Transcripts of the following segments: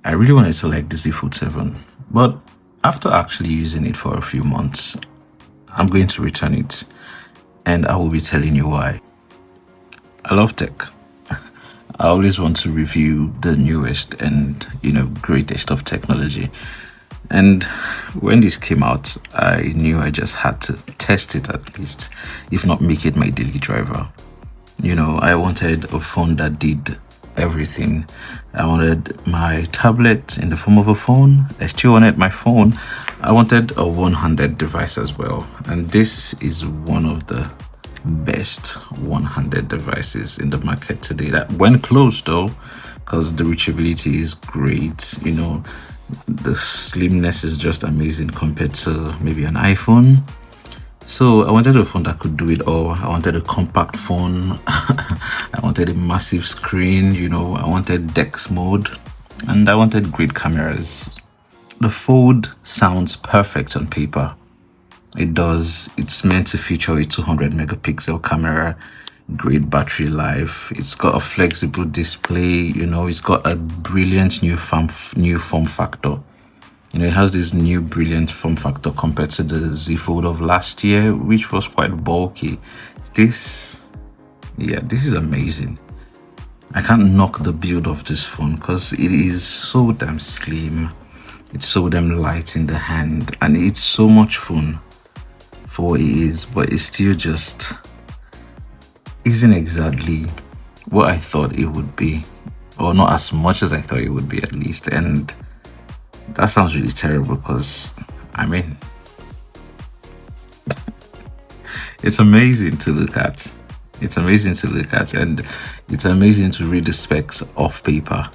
I really wanted to like the Z Fold 7, but after actually using it for a few months, I'm going to return it and I will be telling you why. I love tech. I always want to review the newest and greatest of technology. And when this came out, I knew I just had to test it at least, if not make it my daily driver. I wanted a phone that did everything. I wanted my tablet in the form of a phone. I still wanted my phone. I wanted a one-handed device as well. And this is one of the best one-handed devices in the market today. That went close though, because the reachability is great. The slimness is just amazing compared to maybe an iPhone. So I wanted a phone that could do it all. I wanted a compact phone. I wanted a massive screen. I wanted DeX mode, and I wanted great cameras. The Fold sounds perfect on paper. It does. It's meant to feature a 200 megapixel camera, great battery life. It's got a flexible display. It's got a brilliant new form factor. It has this new brilliant form factor compared to the Z Fold of last year, which was quite bulky. This is amazing. I can't knock the build of this phone because it is so damn slim. It's so damn light in the hand, and it's so much fun for what it is, but it still just isn't exactly what I thought it would be, or not as much as I thought it would be at least. And that sounds really terrible because, I mean, it's amazing to look at. It's amazing to look at, and it's amazing to read the specs off paper.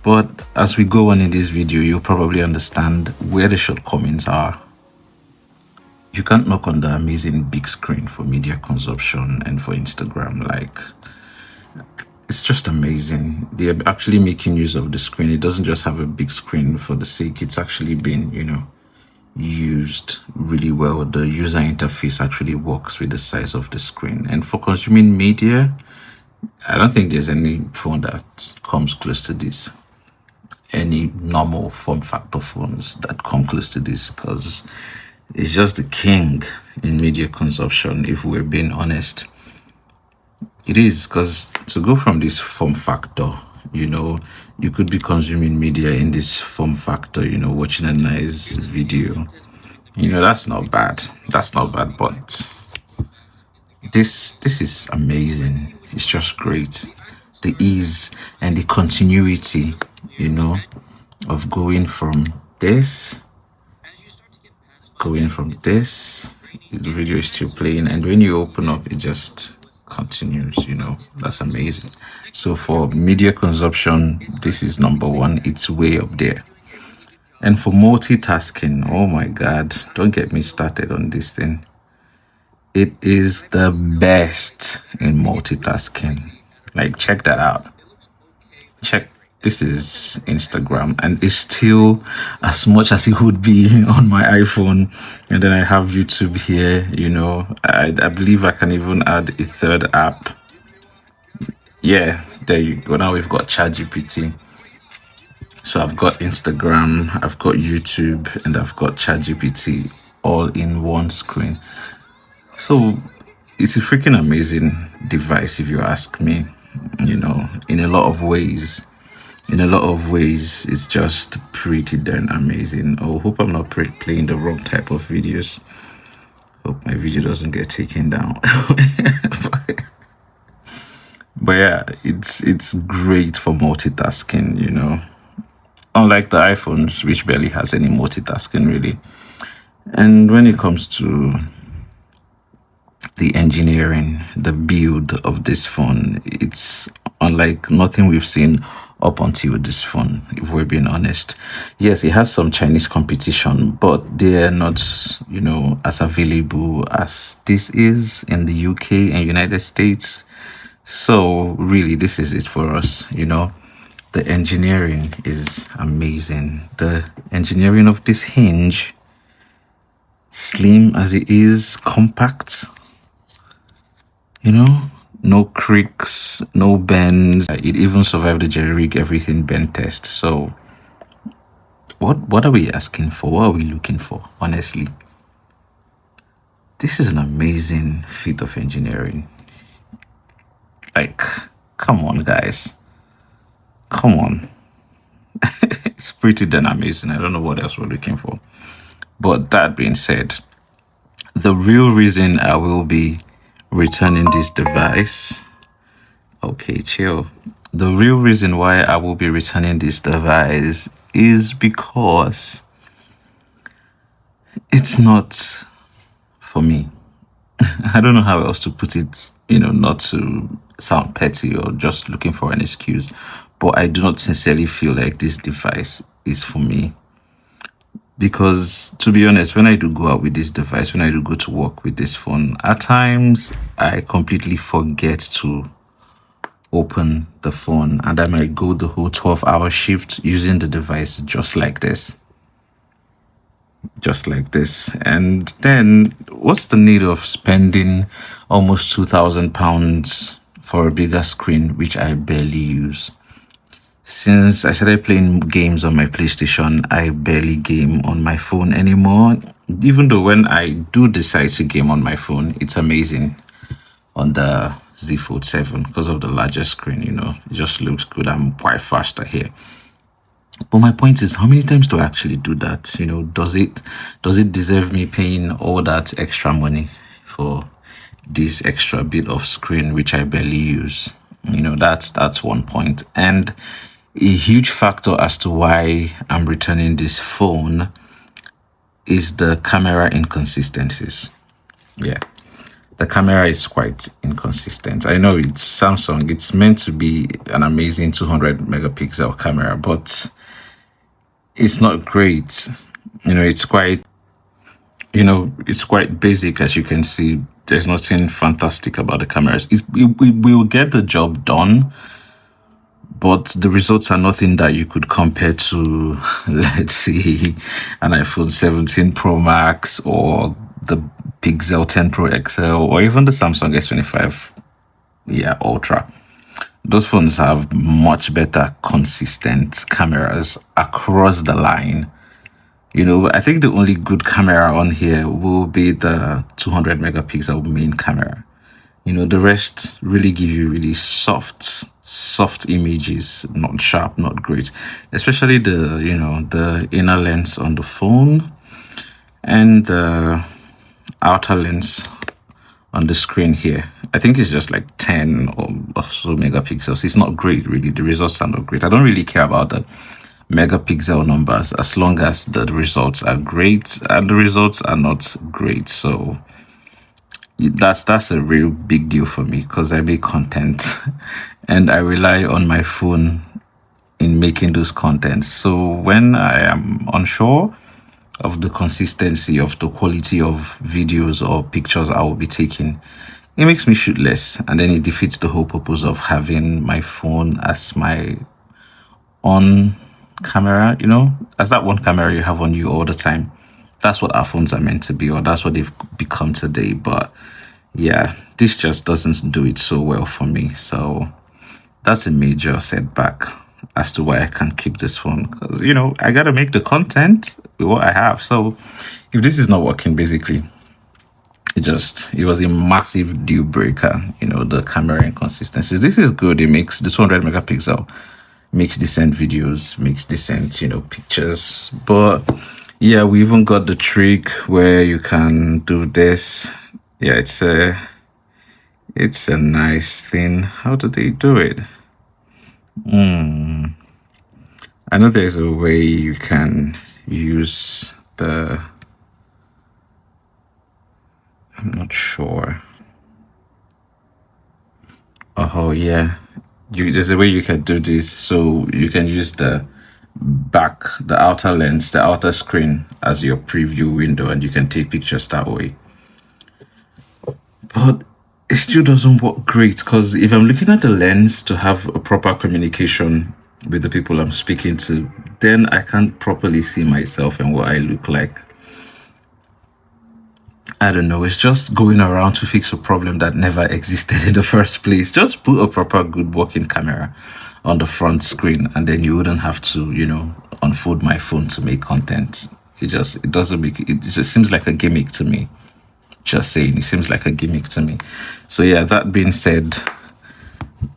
But as we go on in this video, you'll probably understand where the shortcomings are. You can't knock on the amazing big screen for media consumption and for Instagram. Like, it's just amazing. They're actually making use of the screen. It doesn't just have a big screen for the sake. It's actually been, used really well. The user interface actually works with the size of the screen. And for consuming media, I don't think there's any phone that comes close to this. Any normal form factor phones that come close to this, because it's just the king in media consumption, if we're being honest. It is, because to go from this form factor, you could be consuming media in this form factor, watching a nice video. That's not bad. That's not bad, but this is amazing. It's just great. The ease and the continuity, of going from this, the video is still playing, and when you open up, it just continues. That's amazing. So for media consumption, this is number one. It's way up there. And for multitasking, oh my god, don't get me started on this thing. It is the best in multitasking. Like, check that out. Check, this is Instagram, and it's still as much as it would be on my iPhone. And then I have YouTube here. I believe I can even add a third app. Yeah, there you go. Now we've got ChatGPT. So I've got Instagram, I've got YouTube, and I've got ChatGPT all in one screen. So it's a freaking amazing device, if you ask me. In a lot of ways. In a lot of ways, it's just pretty darn amazing. Oh, hope I'm not playing the wrong type of videos. Hope my video doesn't get taken down. But yeah, it's great for multitasking. Unlike the iPhones, which barely has any multitasking really. And when it comes to the engineering, the build of this phone, it's unlike nothing we've seen up until this phone, if we're being honest. Yes, it has some Chinese competition, but they're not, as available as this is in the UK and United States. So really, this is it for us. The engineering is amazing. The engineering of this hinge, slim as it is, compact, no creaks, no bends. It even survived the jerry rig everything bend test. So what are we asking for? What are we looking for? Honestly, this is an amazing feat of engineering. Like, come on, guys. Come on. It's pretty damn amazing. I don't know what else we're looking for. But that being said, the real reason I will be returning this device. Okay, chill. The real reason why I will be returning this device is because it's not for me. I don't know how else to put it, not to sound petty or just looking for an excuse, but I do not sincerely feel like this device is for me. Because to be honest, when I do go out with this device, when I do go to work with this phone, at times I completely forget to open the phone and I might go the whole 12-hour shift using the device just like this. And then what's the need of spending almost £2,000 for a bigger screen, which I barely use? Since I started playing games on my PlayStation, I barely game on my phone anymore. Even though when I do decide to game on my phone, it's amazing on the Z Fold 7 because of the larger screen, it just looks good. I'm quite faster here. But my point is, how many times do I actually do that? Does it deserve me paying all that extra money for this extra bit of screen which I barely use? That's one point. And a huge factor as to why I'm returning this phone is the camera inconsistencies. Yeah. The camera is quite inconsistent. I know it's Samsung. It's meant to be an amazing 200 megapixel camera, but it's not great. It's quite basic, as you can see. There's nothing fantastic about the cameras. We will get the job done, but the results are nothing that you could compare to, let's see, an iPhone 17 Pro Max or the Pixel 10 Pro XL or even the Samsung S25 Ultra. Those phones have much better consistent cameras across the line. I think the only good camera on here will be the 200 megapixel main camera. The rest really give you really soft images, not sharp, not great. Especially the inner lens on the phone and the outer lens on the screen here. I think it's just like 10 or so megapixels. It's not great, really. The results are not great. I don't really care about the megapixel numbers as long as the results are great, and the results are not great. So that's a real big deal for me because I make content and I rely on my phone in making those contents. So when I am unsure of the consistency of the quality of videos or pictures I will be taking, it makes me shoot less, and then it defeats the whole purpose of having my phone as my on camera, as that one camera you have on you all the time. That's what our phones are meant to be, or that's what they've become today. But yeah, this just doesn't do it so well for me. So that's a major setback as to why I can't keep this phone, because I gotta make the content with what I have. So if this is not working, basically it was a massive deal breaker. The camera inconsistencies. This is good. It makes the 200 megapixel makes decent videos, makes decent pictures. But yeah, we even got the trick where you can do this. Yeah, it's a nice thing. How do they do it? I know there's a way you can use the, I'm not sure. Oh yeah, there's a way you can do this. So you can use the outer lens, the outer screen as your preview window, and you can take pictures that way. But it still doesn't work great, because if I'm looking at the lens to have a proper communication with the people I'm speaking to, then I can't properly see myself and what I look like. I don't know, it's just going around to fix a problem that never existed in the first place. Just put a proper good working camera on the front screen and then you wouldn't have to, unfold my phone to make content. It doesn't make it just seems like a gimmick to me. Just saying, it seems like a gimmick to me. So yeah, that being said,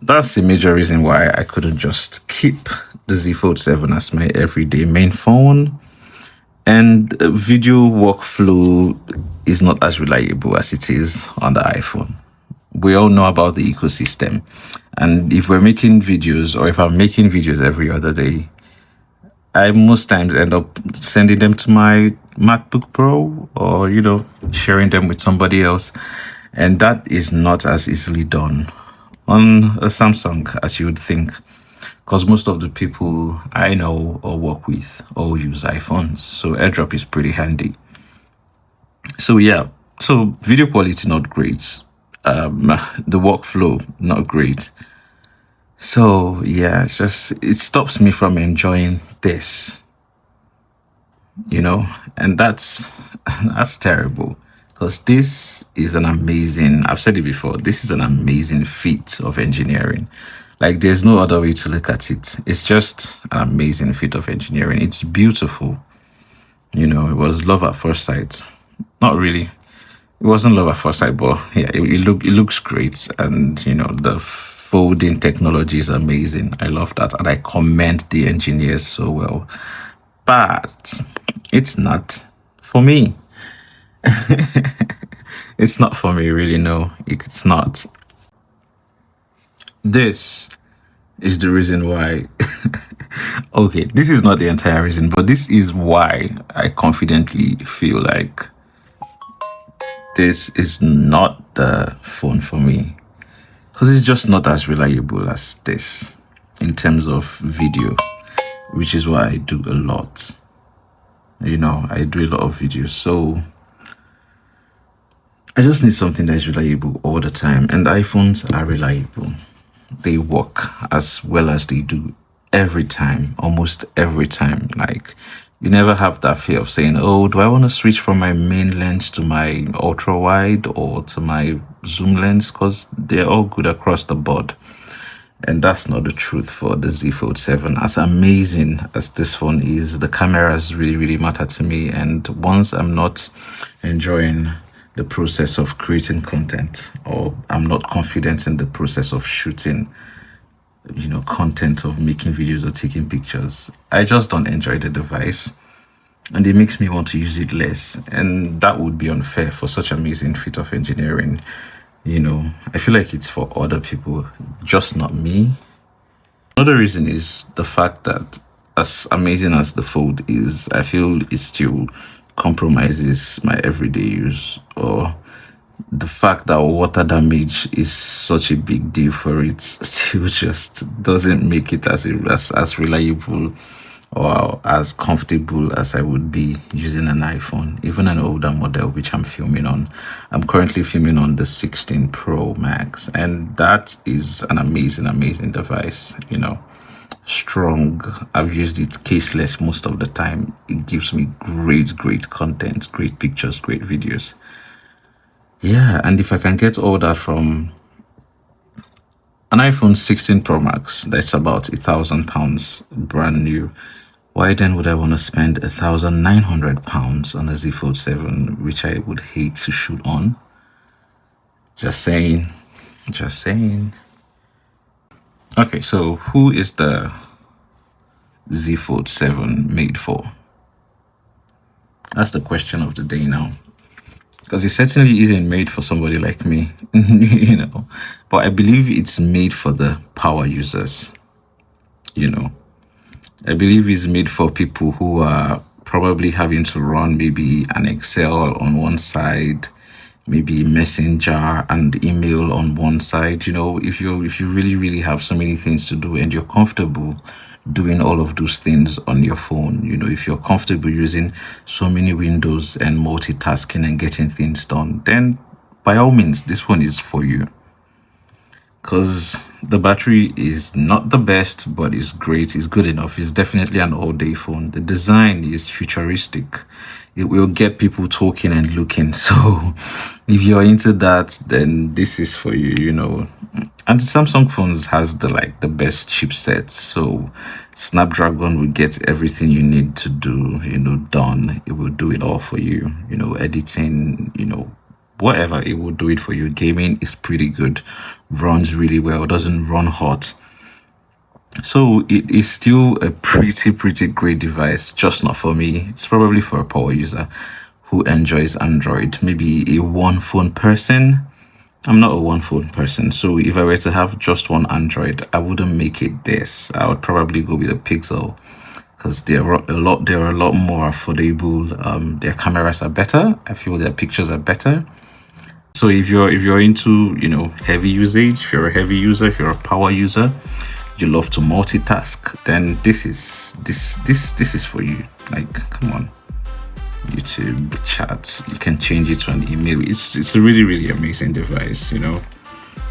that's the major reason why I couldn't just keep the Z Fold 7 as my everyday main phone. And video workflow is not as reliable as it is on the iPhone. We all know about the ecosystem. And if we're making videos, or if I'm making videos every other day, I most times end up sending them to my MacBook Pro or, sharing them with somebody else. And that is not as easily done on a Samsung as you would think. Because most of the people I know or work with all use iPhones. So AirDrop is pretty handy. So yeah, so video quality not great. The workflow not great. So yeah, it stops me from enjoying this, and that's terrible because this is an amazing, I've said it before, this is an amazing feat of engineering. Like there's no other way to look at it. It's just an amazing feat of engineering. It's beautiful. It was love at first sight. Not really. It wasn't love at first sight, but yeah, it looks great, and the folding technology is amazing. I love that, and I commend the engineers so well. But it's not for me. It's not for me, really. No, it's not. This is the reason why. Okay, this is not the entire reason, but this is why I confidently feel like this is not the phone for me, because it's just not as reliable as this in terms of video, which is why I do a lot. I do a lot of videos, so I just need something that is reliable all the time, and iPhones are reliable. They work as well as they do every time, almost every time. Like, you never have that fear of saying, oh, do I want to switch from my main lens to my ultra wide or to my zoom lens? Because they're all good across the board. And that's not the truth for the Z Fold 7. As amazing as this phone is, the cameras really, really matter to me. And once I'm not enjoying the process of creating content, or I'm not confident in the process of shooting, content, of making videos or taking pictures, I just don't enjoy the device, and it makes me want to use it less, and that would be unfair for such amazing feat of engineering. I feel like it's for other people, just not me. Another reason is the fact that as amazing as the Fold is, I feel it still compromises my everyday use, or the fact that water damage is such a big deal for it still just doesn't make it as reliable or as comfortable as I would be using an iPhone, even an older model, which I'm filming on. I'm currently filming on the 16 Pro Max, and that is an amazing, amazing device. Strong. I've used it caseless most of the time. It gives me great content, great pictures, great videos. Yeah, and if I can get all that from an iPhone 16 Pro Max, that's about £1,000 brand new, why then would I want to spend £1,900 on a Z Fold 7, which I would hate to shoot on? Just saying. Okay, so who is the Z Fold 7 made for? That's the question of the day now. Because it certainly isn't made for somebody like me, But I believe it's made for the power users, I believe it's made for people who are probably having to run maybe an Excel on one side, maybe Messenger and email on one side. If you really have so many things to do and you're comfortable doing all of those things on your phone, if you're comfortable using so many windows and multitasking and getting things done, then by all means, this phone is for you. because the battery is not the best, but it's great. It's good enough. It's definitely an all-day phone. The design is futuristic. It will get people talking and looking. So if you're into that, then this is for you, you know. And the Samsung phones has the best chipsets. So Snapdragon will get everything you need to do, you know, done. It will do it all for you, you know, editing, you know, whatever, it will do it for you. Gaming is pretty good, runs really well, doesn't run hot. So it is still a pretty great device, just not for me. It's probably for a power user who enjoys Android, maybe a one phone person. I'm not a one phone person, so if I were to have just one Android, I wouldn't make it this. I would probably go with a Pixel because they're a lot more affordable. Their cameras are better. I feel their pictures are better. So if you're into, you know, heavy usage, if you're a heavy user, if you're a power user, you love to multitask, then this is for you. Like, come on, YouTube chat, you can change it to an email. It's a really amazing device, you know.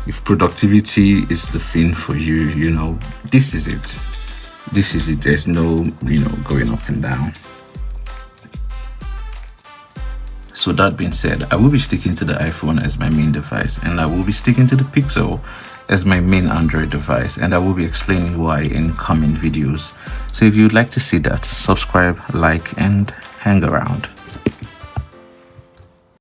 If productivity is the thing for you, you know, this is it. This is it. There's no, you know, going up and down. So that being said, I will be sticking to the iPhone as my main device, and I will be sticking to the Pixel as my main Android device, and I will be explaining why in coming videos. So if you'd like to see that, subscribe, like, and hang around.